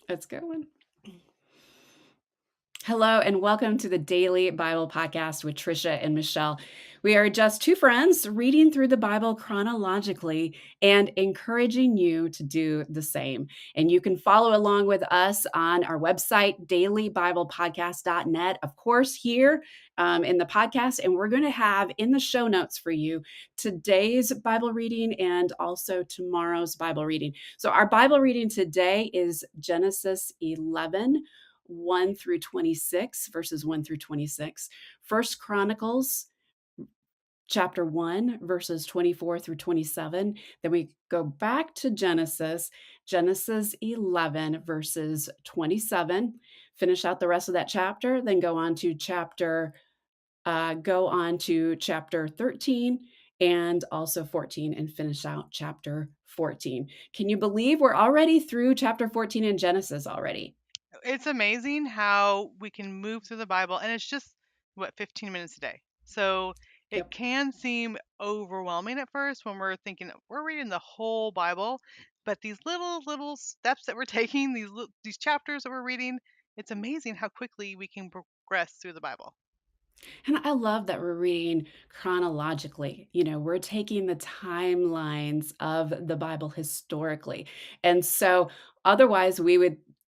It's going. Hello, and welcome to the Daily Bible Podcast with Trisha and Michelle. We are just two friends reading through the Bible chronologically and encouraging you to do the same. And you can follow along with us on our website, dailybiblepodcast.net, of course, here in the podcast. And we're going to have in the show notes for you today's Bible reading and also tomorrow's Bible reading. So, our Bible reading today is Genesis 11. 1 through 26, verses 1 through 26. First Chronicles chapter 1, verses 24 through 27. Then we go back to Genesis 11, verses 27. Finish out the rest of that chapter, then go on to chapter 13 and also 14 and finish out chapter 14. Can you believe we're already through chapter 14 in Genesis already? It's amazing how we can move through the Bible, and it's just, 15 minutes a day. So it Yep. can seem overwhelming at first when we're thinking we're reading the whole Bible, but these little steps that we're taking, these chapters that we're reading, it's amazing how quickly we can progress through the Bible. And I love that we're reading chronologically. We're taking the timelines of the Bible historically. And so otherwise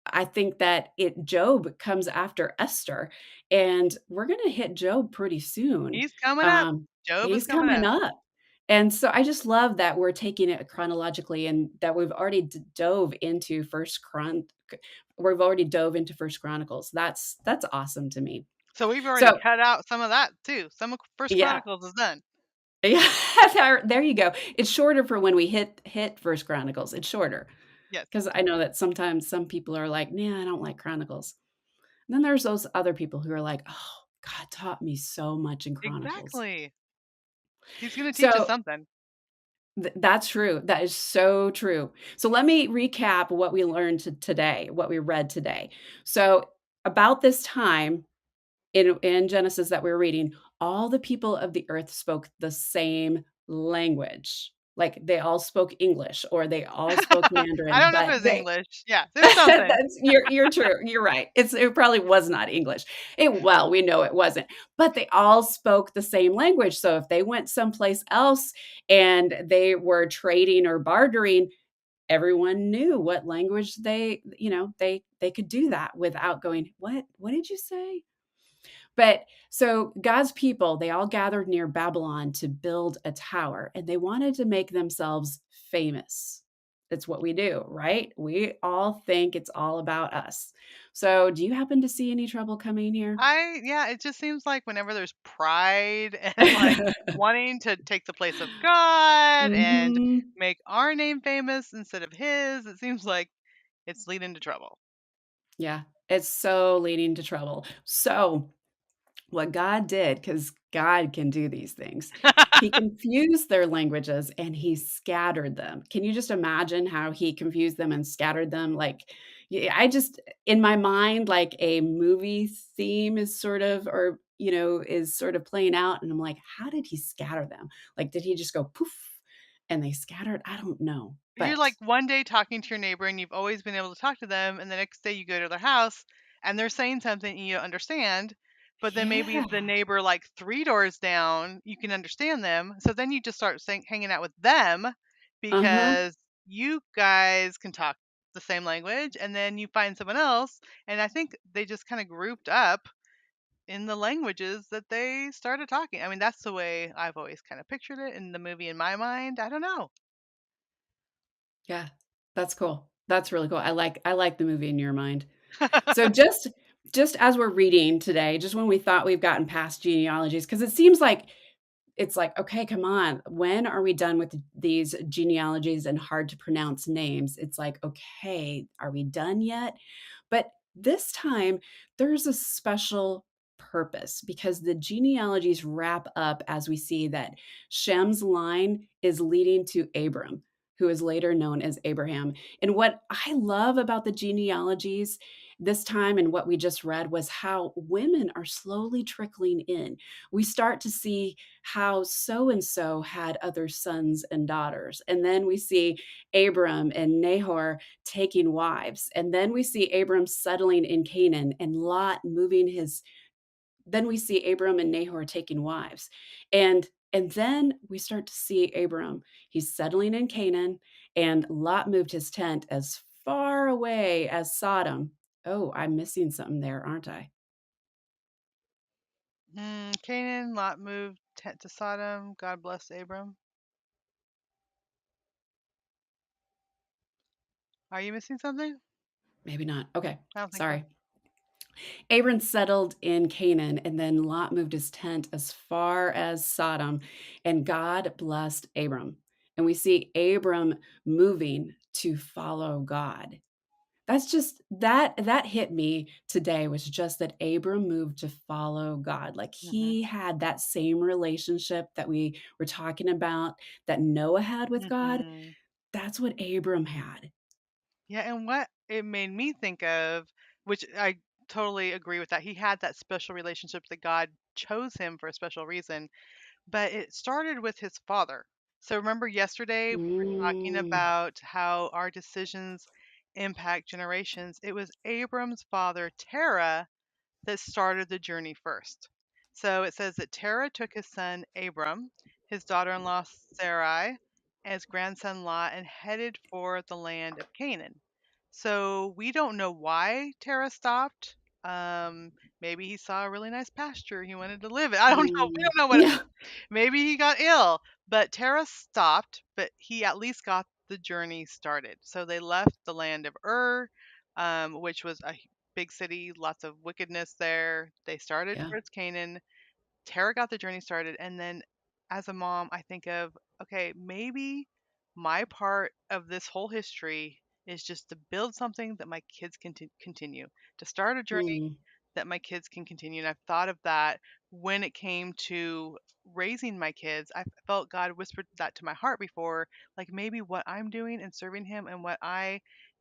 I think that Job comes after Esther, and we're going to hit Job pretty soon. He's coming up. Um, Job is he's coming coming up. up. And so I just love that we're taking it chronologically and that we've already dove into we've already dove into First Chronicles. That's awesome to me. So we've already So, cut out some of that too. Some of First yeah. Chronicles is done. Yeah, there you go. It's shorter for when we hit First Chronicles. It's shorter Yes, because I know that sometimes some people are like, "Nah, I don't like Chronicles." And then there's those other people who are like, "Oh, God taught me so much in Chronicles." exactly. He's going to teach us So something. that's true. That is so true. So let me recap what we learned today, what we read today. So about this time in Genesis that we're reading, all the people of the earth spoke the same language. Like they all spoke English or they all spoke I Mandarin, don't know if but it was they English. Yeah, there's something. you're true. You're right. It probably was not English. We know it wasn't, but they all spoke the same language. So if they went someplace else and they were trading or bartering, everyone knew what language they could do that without going, what did you say? But so God's people, they all gathered near Babylon to build a tower and they wanted to make themselves famous. That's what we do, right? We all think it's all about us. So, do you happen to see any trouble coming here? Yeah, it just seems like whenever there's pride and like wanting to take the place of God and Mhm. make our name famous instead of his, it seems like it's leading to trouble. Yeah, it's so leading to trouble. So, what God did, because God can do these things, he confused their languages and he scattered them. Can you just imagine how he confused them and scattered them? Like, I just, in my mind, like a movie theme is sort of playing out. And I'm like, how did he scatter them? Like, did he just go poof and they scattered? I don't know. You're But like one day talking to your neighbor and you've always been able to talk to them, and the next day you go to their house and they're saying something and you don't understand. But then maybe yeah. the neighbor like three doors down, you can understand them. So then you just start hanging out with them Uh huh. because you guys can talk the same language, and then you find someone else. And I think they just kind of grouped up in the languages that they started talking. I mean, that's the way I've always kind of pictured it in the movie in my mind. I don't know. Yeah. That's cool. That's really cool. I like the movie in your mind. So just as we're reading today, just when we thought we've gotten past genealogies, because it seems like it's like, okay, come on, when are we done with these genealogies and hard to pronounce names? It's like, okay, are we done yet? But this time, there's a special purpose because the genealogies wrap up as we see that Shem's line is leading to Abram. who is later known as Abraham. And what I love about the genealogies this time and what we just read was how women are slowly trickling in. We start to see how so and so had other sons and daughters. And then we see Abram and Nahor taking wives. And then we see Abram settling in Canaan and Lot moving his then we see Abram and Nahor taking wives. And then we start to see Abram. He's settling in Canaan, and Lot moved his tent as far away as Sodom. Oh, I'm missing something there, aren't I? Canaan, Lot moved tent to Sodom. God blessed Abram. Are you missing something? Maybe not. Okay, I don't think so. sorry. Abram settled in Canaan, and then Lot moved his tent as far as Sodom, and God blessed Abram. And we see Abram moving to follow God. That's just that hit me today was just that Abram moved to follow God. Like Mhm. he had that same relationship that we were talking about that Noah had with God. Mhm. That's what Abram had. Yeah, and what it made me think of, which I totally agree with that. He had that special relationship that God chose him for a special reason, but it started with his father. So remember yesterday we were talking Mm, about how our decisions impact generations. It was Abram's father, Terah, that started the journey first. So it says that Terah took his son Abram, his daughter in law Sarai, and his grandson Lot, and headed for the land of Canaan. So we don't know why Terah stopped. Um, Maybe he saw a really nice pasture he wanted to live in. I don't know. We mm. don't know what it Yeah. was. Maybe he got ill, but Terah stopped, but he at least got the journey started. So they left the land of Ur, which was a big city, lots of wickedness there. They started Yeah. towards Canaan. Tara got the journey started, and then as a mom, I think of, okay, maybe my part of this whole history is just to build something that my kids can continue, to start a journey Mm. that my kids can continue. And I've thought of that when it came to raising my kids. I felt God whispered that to my heart before, like maybe what I'm doing and serving Him and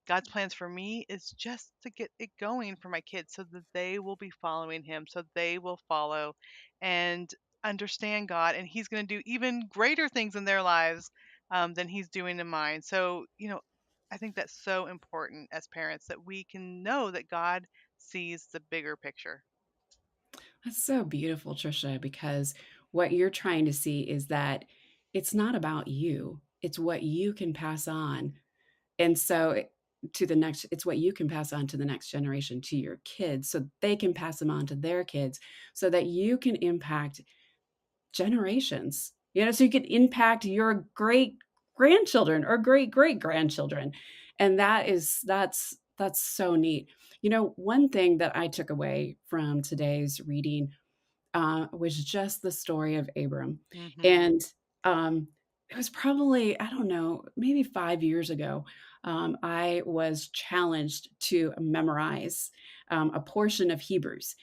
God's plans for me is just to get it going for my kids so that they will be following Him, so they will follow and understand God. And He's going to do even greater things in their lives than He's doing in mine. So, I think that's so important as parents that we can know that God sees the bigger picture. That's so beautiful, Trisha, because what you're trying to see is that it's not about you. It's what you can pass on. And so to the next, it's what you can pass on to the next generation, to your kids, so they can pass them on to their kids, so that you can impact generations, so you can impact your great grandchildren or great great grandchildren. And that's so neat. One thing that I took away from today's reading was just the story of Abram. Mhm. And it was probably, I don't know, maybe 5 years ago, I was challenged to memorize a portion of Hebrews.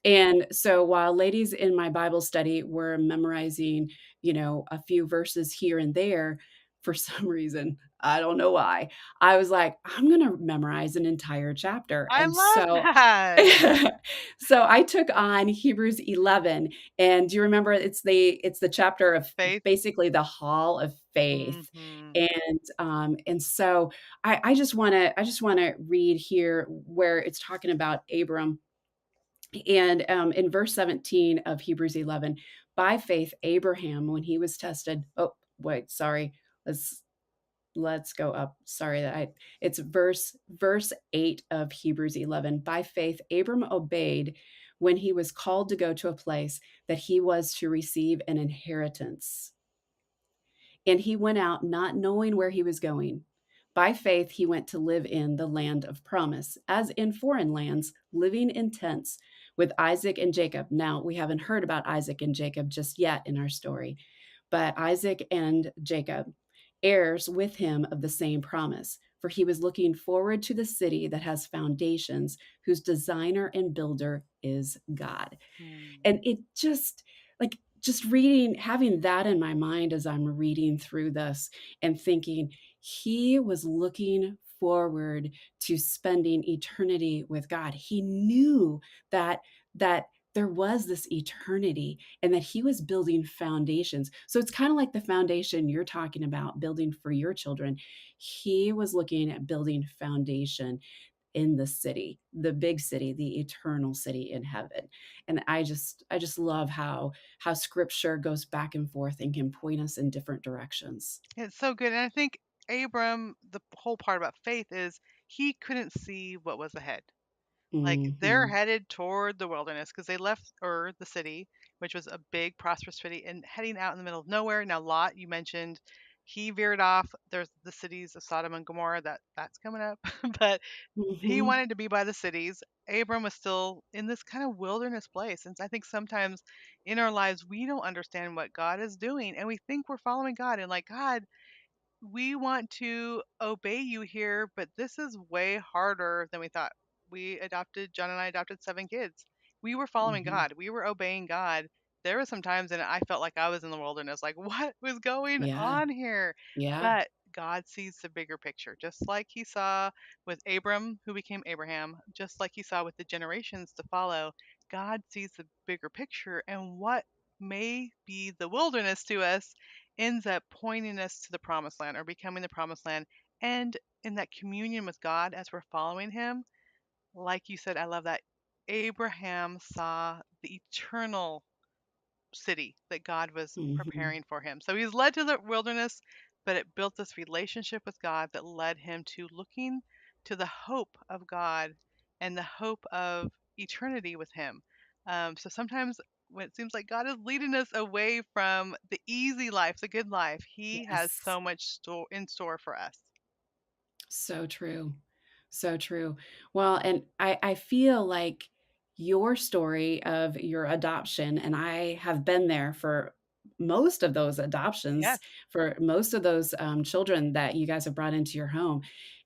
And so while ladies in my Bible study were memorizing, a few verses here and there, for some reason, I don't know why, I was like, I'm going to memorize an entire chapter. I And love so that. so I took on Hebrews 11, and do you remember it's the chapter of Faith. basically the hall of faith. Mhm. And so I just want to read here where it's talking about Abram. And in verse 17 of Hebrews 11, by faith, Abraham, when he was tested, oh, wait, sorry. Let's go up. Sorry that it's verse 8 of Hebrews 11. By faith, Abram obeyed when he was called to go to a place that he was to receive an inheritance. And he went out not knowing where he was going. By faith, he went to live in the land of promise, as in foreign lands, living in tents with Isaac and Jacob. Now, we haven't heard about Isaac and Jacob just yet in our story, but Isaac and Jacob, heirs with him of the same promise, for he was looking forward to the city that has foundations, whose designer and builder is God. Mm. And it just reading, having that in my mind as I'm reading through this and thinking, He was looking forward to spending eternity with God. He knew that there was this eternity and that he was building foundations. So it's kind of like the foundation you're talking about building for your children. He was looking at building foundation in the city, the big city, the eternal city in heaven. And I just love how scripture goes back and forth and can point us in different directions. It's so good. And I think Abram, the whole part about faith is he couldn't see what was ahead. Like, they're Mhm. headed toward the wilderness because they left Ur, the city, which was a big, prosperous city, and heading out in the middle of nowhere. Now, Lot, you mentioned, he veered off. There's the cities of Sodom and Gomorrah. That's coming up. But he Mhm. wanted to be by the cities. Abram was still in this kind of wilderness place. And I think sometimes in our lives, we don't understand what God is doing, and we think we're following God. And like, God, we want to obey you here, but this is way harder than we thought. John and I adopted 7 kids. We were following Mhm. God, we were obeying God. There were some times and I felt like I was in the wilderness, like, what was going Yeah. on here? Yeah. But God sees the bigger picture, just like he saw with Abram, who became Abraham, just like he saw with the generations to follow. God sees the bigger picture, and what may be the wilderness to us ends up pointing us to the promised land or becoming the promised land. And in that communion with God as we're following him, like you said, I love that. Abraham saw the eternal city that God was Mhm. preparing for him. So he was led to the wilderness, but it built this relationship with God that led him to looking to the hope of God and the hope of eternity with him. So sometimes when it seems like God is leading us away from the easy life, the good life, he has Yes. so much in store for us. So true. So true. Well, and I feel like your story of your adoption, and I have been there for most of those adoptions, Yes. for most of those children that you guys have brought into your home.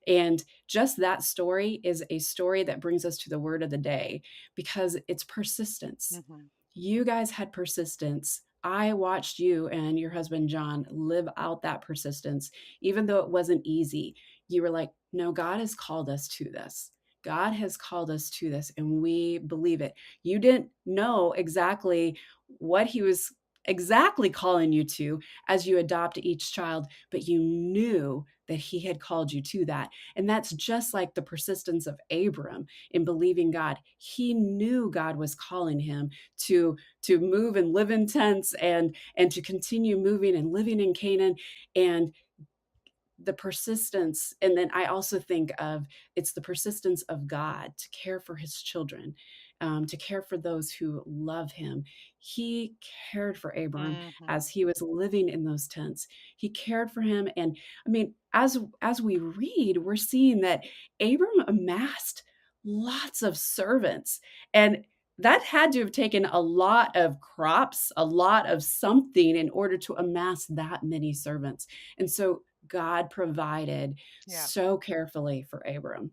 And just that story is a story that brings us to the word of the day because it's persistence. Hmm. You guys had persistence. I watched you and your husband, John, live out that persistence, even though it wasn't easy. You were like, no, God has called us to this. God has called us to this, and we believe it. You didn't know exactly what He was exactly calling you to as you adopt each child, but you knew that He had called you to that. And that's just like the persistence of Abram in believing God. He knew God was calling him to move and live in tents and to continue moving and living in Canaan. And the persistence, and then I also think of it's the persistence of God to care for his children, to care for those who love him. He cared for Abram Hmm. as he was living in those tents. He cared for him. And I mean, as we read, we're seeing that Abram amassed lots of servants, and that had to have taken a lot of crops, a lot of something in order to amass that many servants. And so God provided Yeah. so carefully for Abram.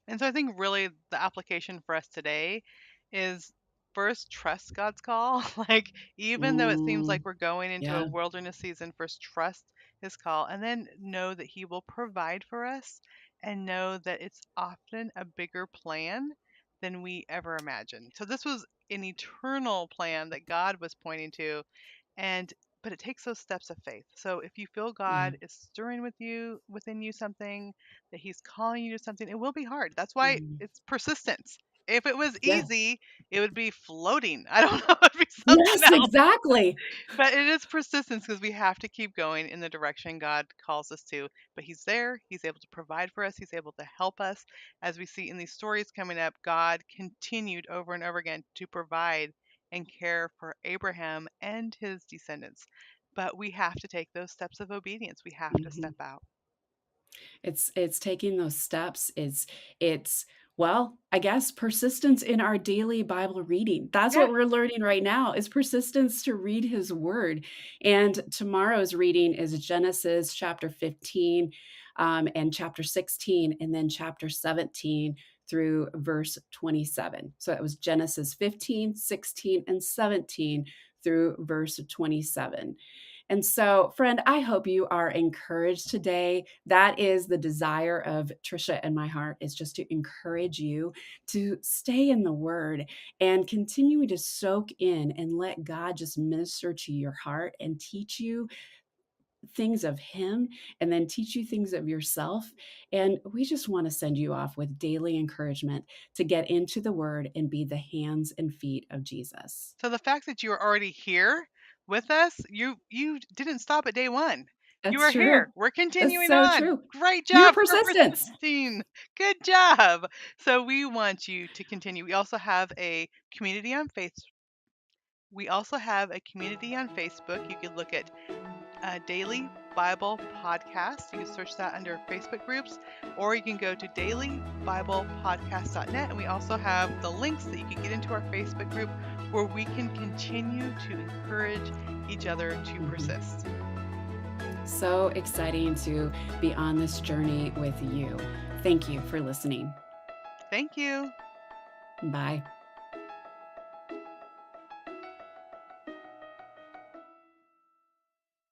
And so I think really the application for us today is first trust God's call. Like, even though it seems like Mm, we're going into a yeah. wilderness season, first trust his call and then know that he will provide for us and know that it's often a bigger plan than we ever imagined. So this was an eternal plan that God was pointing to, and but it takes those steps of faith. So if you feel Yeah. God is stirring within you something, that he's calling you to something, it will be hard. That's why Mm. it's persistence. If it was Yeah. easy, it would be floating. I don't know, it'd be something Yes, else. exactly. But it is persistence because we have to keep going in the direction God calls us to. But he's there, he's able to provide for us, he's able to help us. As we see in these stories coming up, God continued over and over again to provide and care for Abraham and his descendants. But we have to take those steps of obedience. We have to Mhm. step out. It's taking those steps. It's well, I guess persistence in our daily Bible reading. That's Yeah. what we're learning right now is persistence to read his word. And tomorrow's reading is Genesis chapter 15 and chapter 16 and then chapter 17 through verse 27. So it was Genesis 15, 16, and 17 through verse 27. And so, friend, I hope you are encouraged today. That is the desire of Trisha and my heart, is just to encourage you to stay in the word and continue to soak in and let God just minister to your heart and teach you things of him and then teach you things of yourself. And we just want to send you off with daily encouragement to get into the word and be the hands and feet of Jesus. So the fact that you are already here with us, you didn't stop at day 1. You That's are here. true. We're That's continuing so on. true. Great Your job for persistence. persisting. Good job. So we want you to continue. We also have a community on Facebook. You can look at Daily Bible Podcast. You can search that under Facebook groups, or you can go to dailybiblepodcast.net. And we also have the links that you can get into our Facebook group where we can continue to encourage each other to Mhm. persist. So exciting to be on this journey with you. Thank you for listening. Thank you. Bye.